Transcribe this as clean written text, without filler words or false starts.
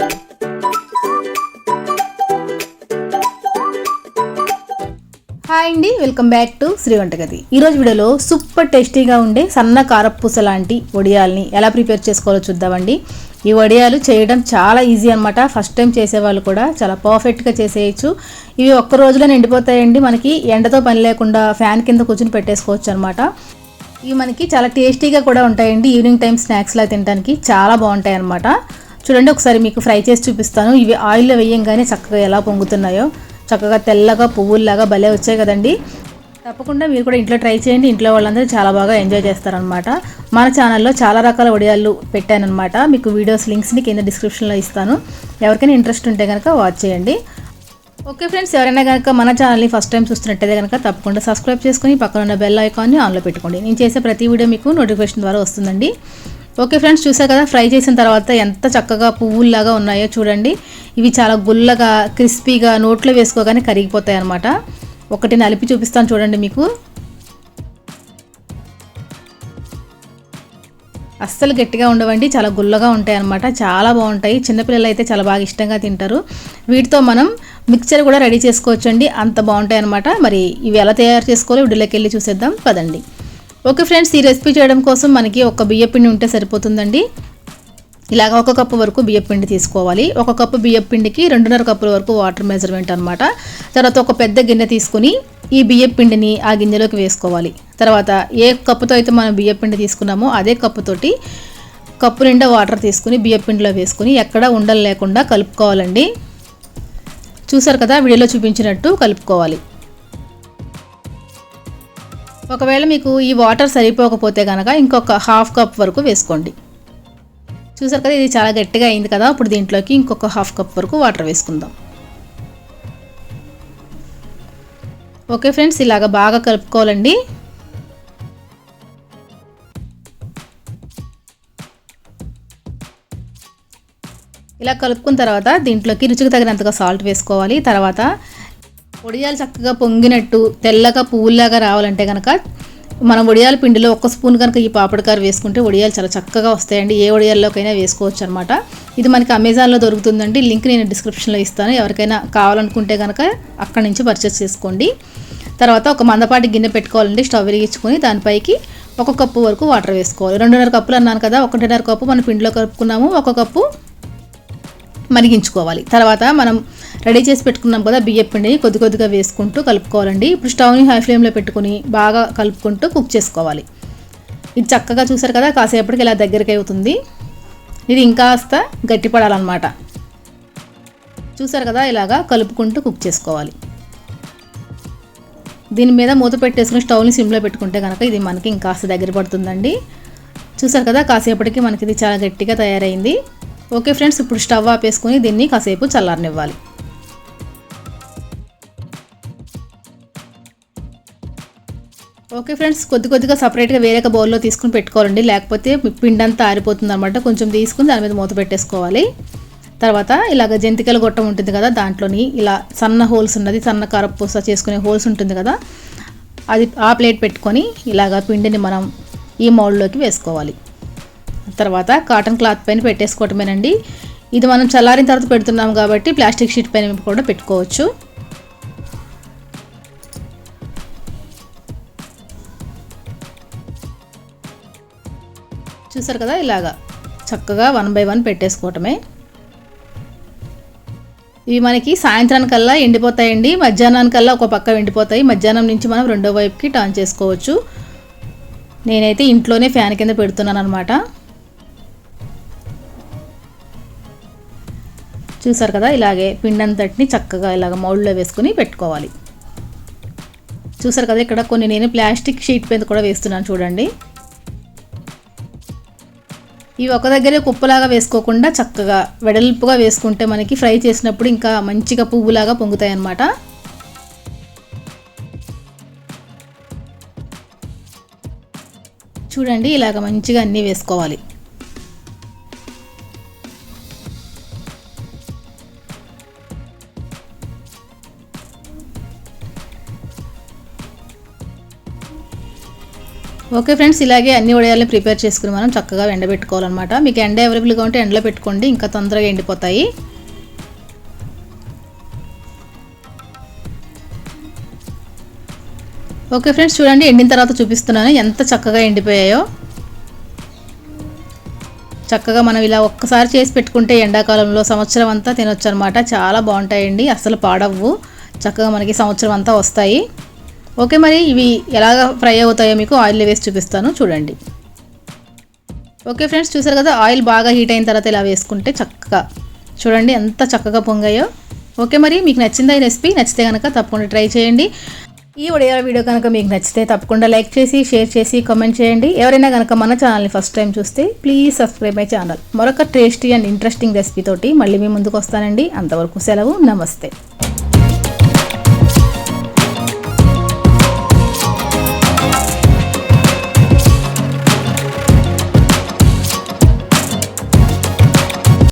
Hi అండి, welcome back to Shri వంటగది. ఈరోజు వీడియోలో సూపర్ టేస్టీగా ఉండే సన్న కారపూస లాంటి వడియాల్ని ఎలా ప్రిపేర్ చేసుకోవాలో చూద్దామండి. ఈ వడియాలు చేయడం చాలా ఈజీ అనమాట. ఫస్ట్ టైం చేసేవాళ్ళు కూడా చాలా పర్ఫెక్ట్గా చేసేయచ్చు. ఇవి ఒక్క రోజులో నిండిపోతాయండి. మనకి ఎండతో పని లేకుండా ఫ్యాన్ కింద కూర్చుని పెట్టేసుకోవచ్చు అనమాట. ఇవి మనకి చాలా టేస్టీగా కూడా ఉంటాయండి. ఈవినింగ్ టైం స్నాక్స్లా తినడానికి చాలా బాగుంటాయి అనమాట. చూడండి, ఒకసారి మీకు ఫ్రై చేసి చూపిస్తాను. ఇవి ఆయిల్లో వేయంగానే చక్కగా ఎలా పొంగుతున్నాయో, చక్కగా తెల్లగా పువ్వుల్లాగా భలే వచ్చాయి కదండి. తప్పకుండా మీరు కూడా ఇంట్లో ట్రై చేయండి. ఇంట్లో వాళ్ళందరూ చాలా బాగా ఎంజాయ్ చేస్తారనమాట. మన ఛానల్లో చాలా రకాల వడియాలు పెట్టానమాట. మీకు వీడియోస్ లింక్స్ని కింద డిస్క్రిప్షన్లో ఇస్తాను. ఎవరికైనా ఇంట్రెస్ట్ ఉంటే కనుక వాచ్ చేయండి. ఓకే ఫ్రెండ్స్, ఎవరైనా కనుక మన ఛానల్ని ఫస్ట్ టైం చూస్తున్నట్టయితే కనుక తప్పకుండా సబ్స్క్రైబ్ చేసుకుని పక్కన ఉన్న బెల్ ఐకాన్ని ఆన్లో పెట్టుకోండి. నేను చేసే ప్రతి వీడియో మీకు నోటిఫికేషన్ ద్వారా వస్తుందండి. ఓకే ఫ్రెండ్స్, చూసారు కదా ఫ్రై చేసిన తర్వాత ఎంత చక్కగా పువ్వుల్లాగా ఉన్నాయో చూడండి. ఇవి చాలా గుల్లగా క్రిస్పీగా నోట్లో వేసుకోగానే కరిగిపోతాయి అన్నమాట. ఒకటి నలిపి చూపిస్తాను చూడండి. మీకు అస్సలు గట్టిగా ఉండవండి, చాలా గుల్లగా ఉంటాయి అన్నమాట. చాలా బాగుంటాయి. చిన్నపిల్లలు అయితే చాలా బాగా ఇష్టంగా తింటారు. వీటితో మనం మిక్చర్ కూడా రెడీ చేసుకోవచ్చు అండి, అంత బాగుంటాయి అన్నమాట. మరి ఇవి ఎలా తయారు చేసుకోవాలో వీడియోలోకి వెళ్ళి చూసేద్దాం పదండి. ఓకే ఫ్రెండ్స్, ఈ రెసిపీ చేయడం కోసం మనకి ఒక బియ్యపిండి ఉంటే సరిపోతుందండి. ఇలాగ 1 కప్పు వరకు బియ్యపిండి తీసుకోవాలి. 1 కప్పు బియ్యపిండికి 2.5 కప్పుల వరకు వాటర్ మెజర్మెంట్ అనమాట. తర్వాత ఒక పెద్ద గిన్నె తీసుకుని ఈ బియ్యపిండిని ఆ గిన్నెలోకి వేసుకోవాలి. తర్వాత ఏ కప్పుతో అయితే మనం బియ్యపిండి తీసుకున్నామో అదే కప్పుతోటి కప్పు నిండా వాటర్ తీసుకుని బియ్యపిండిలో వేసుకుని ఎక్కడా ఉండలు లేకుండా కలుపుకోవాలండి. చూసారు కదా, వీడియోలో చూపించినట్టు కలుపుకోవాలి. ఒకవేళ మీకు ఈ వాటర్ సరిపోకపోతే కనుక ఇంకొక 1/2 కప్ వరకు వేసుకోండి. చూసారు కదా, ఇది చాలా గట్టిగా అయింది కదా. ఇప్పుడు దీంట్లోకి ఇంకొక 1/2 కప్ వరకు వాటర్ వేసుకుందాం. ఓకే ఫ్రెండ్స్, ఇలాగ బాగా కలుపుకోవాలండి. ఇలా కలుపుకున్న తర్వాత దీంట్లోకి రుచికి తగినంతగా సాల్ట్ వేసుకోవాలి. తర్వాత వడియాలు చక్కగా పొంగినట్టు తెల్లగా పువ్వుల్లాగా రావాలంటే కనుక మనం వడియాల పిండిలో 1 స్పూన్ కనుక ఈ పాపడికారు వేసుకుంటే వడియాలు చాలా చక్కగా వస్తాయండి. ఏ వడియాల్లోకైనా వేసుకోవచ్చు అనమాట. ఇది మనకి అమెజాన్లో దొరుకుతుందండి. లింక్ నేను డిస్క్రిప్షన్లో ఇస్తాను. ఎవరికైనా కావాలనుకుంటే కనుక అక్కడి నుంచి పర్చేస్ చేసుకోండి. తర్వాత ఒక మందపాటి గిన్నె పెట్టుకోవాలండి. స్టవ్ వెలిగించుకొని దానిపైకి 1 కప్పు వరకు వాటర్ వేసుకోవాలి. 2.5 కప్పులు అన్నాను కదా, 1.5 కప్పు మనం పిండిలో కలుపుకున్నాము, 1 కప్పు మరిగించుకోవాలి. తర్వాత మనం రెడీ చేసి పెట్టుకున్నాం కదా బియ్యం పిండిని కొద్ది కొద్దిగా వేసుకుంటూ కలుపుకోవాలండి. ఇప్పుడు స్టవ్ని హై ఫ్లేమ్లో పెట్టుకుని బాగా కలుపుకుంటూ కుక్ చేసుకోవాలి. ఇది చక్కగా చూసారు కదా, కాసేపటికి ఇలా దగ్గరికి అవుతుంది. ఇది ఇంకాస్త గట్టిపడాలన్నమాట. చూసారు కదా, ఇలాగా కలుపుకుంటూ కుక్ చేసుకోవాలి. దీని మీద మూత పెట్టేసుకుని స్టవ్ని సిమ్లో పెట్టుకుంటే కనుక ఇది మనకి ఇంకాస్త దగ్గర పడుతుందండి. చూసారు కదా, కాసేపటికి మనకి ఇది చాలా గట్టిగా తయారైంది. ఓకే ఫ్రెండ్స్, ఇప్పుడు స్టవ్ ఆపేసుకొని దీన్ని కాసేపు చల్లారనివ్వాలి. ఓకే ఫ్రెండ్స్, కొద్దిగా సపరేట్గా వేరే బౌల్లో తీసుకుని పెట్టుకోవాలండి. లేకపోతే పిండి అంతా ఆరిపోతుంది అనమాట. కొంచెం తీసుకుని దాని మీద మూత పెట్టేసుకోవాలి. తర్వాత ఇలాగ జంతికల గొట్టం ఉంటుంది కదా, దాంట్లోని ఇలా సన్న హోల్స్ ఉన్నది, సన్న కారపూస చేసుకునే హోల్స్ ఉంటుంది కదా, అది ఆ ప్లేట్ పెట్టుకొని ఇలాగ పిండిని మనం ఈ మౌల్డ్లోకి వేసుకోవాలి. తర్వాత కాటన్ క్లాత్ పైన పెట్టేసుకోవటమేనండి. ఇది మనం చల్లారిన తర్వాత పెడుతున్నాం కాబట్టి ప్లాస్టిక్ షీట్ పైన కూడా పెట్టుకోవచ్చు. చూసారు కదా, ఇలాగా చక్కగా 1 బై 1 పెట్టేసుకోవటమే. ఇవి మనకి సాయంత్రానికల్లా ఎండిపోతాయండి. మధ్యాహ్నానికల్లా ఒక పక్క ఎండిపోతాయి. మధ్యాహ్నం నుంచి మనం రెండో వైపుకి టర్న్ చేసుకోవచ్చు. నేనైతే ఇంట్లోనే ఫ్యాన్ కింద పెడుతున్నాను అనమాట. చూసారు కదా, ఇలాగే పిండంతటిని చక్కగా ఇలాగ మౌల్డ్లో వేసుకుని పెట్టుకోవాలి. చూసారు కదా, ఇక్కడ కొన్ని నేను ప్లాస్టిక్ షీట్ పైన కూడా వేస్తున్నాను చూడండి. ఇవి ఒక దగ్గరే కుప్పలాగా వేసుకోకుండా చక్కగా వెడల్పుగా వేసుకుంటే మనకి ఫ్రై చేసినప్పుడు ఇంకా మంచిగా పువ్వులాగా పొంగుతాయి అన్నమాట. చూడండి, ఇలాగ మంచిగా అన్నీ వేసుకోవాలి. ఓకే ఫ్రెండ్స్, ఇలాగే అన్ని వడియాలని ప్రిపేర్ చేసుకుని మనం చక్కగా ఎండబెట్టుకోవాలన్నమాట. మీకు ఎండ అవైలబుల్గా ఉంటే ఎండలో పెట్టుకోండి, ఇంకా తొందరగా ఎండిపోతాయి. ఓకే ఫ్రెండ్స్, చూడండి ఎండిన తర్వాత చూపిస్తున్నాను ఎంత చక్కగా ఎండిపోయాయో. చక్కగా మనం ఇలా ఒక్కసారి చేసి పెట్టుకుంటే ఎండాకాలంలో సంవత్సరం అంతా తినొచ్చు అనమాట. చాలా బాగుంటాయండి, అసలు పాడవ్వు. చక్కగా మనకి సంవత్సరం అంతా వస్తాయి. ఓకే, మరి ఇవి ఎలాగ ఫ్రై అవుతాయో మీకు ఆయిల్లో వేసి చూపిస్తాను, చూడండి. ఓకే ఫ్రెండ్స్, చూసారు కదా ఆయిల్ బాగా హీట్ అయిన తర్వాత ఇలా వేసుకుంటే చక్కగా చూడండి ఎంత చక్కగా పొంగాయో. ఓకే, మరి మీకు నచ్చిందా ఈ రెసిపీ? నచ్చితే కనుక తప్పకుండా ట్రై చేయండి. ఈ వడియాల వీడియో కనుక మీకు నచ్చితే తప్పకుండా లైక్ చేసి, షేర్ చేసి, కామెంట్ చేయండి. ఎవరైనా కనుక మన ఛానల్ని ఫస్ట్ టైం చూస్తే ప్లీజ్ సబ్స్క్రైబ్ మై ఛానల్. మరొక టేస్టీ అండ్ ఇంట్రెస్టింగ్ రెసిపీ తోటి మళ్ళీ మీ ముందుకు వస్తానండి. అంతవరకు సెలవు, నమస్తే.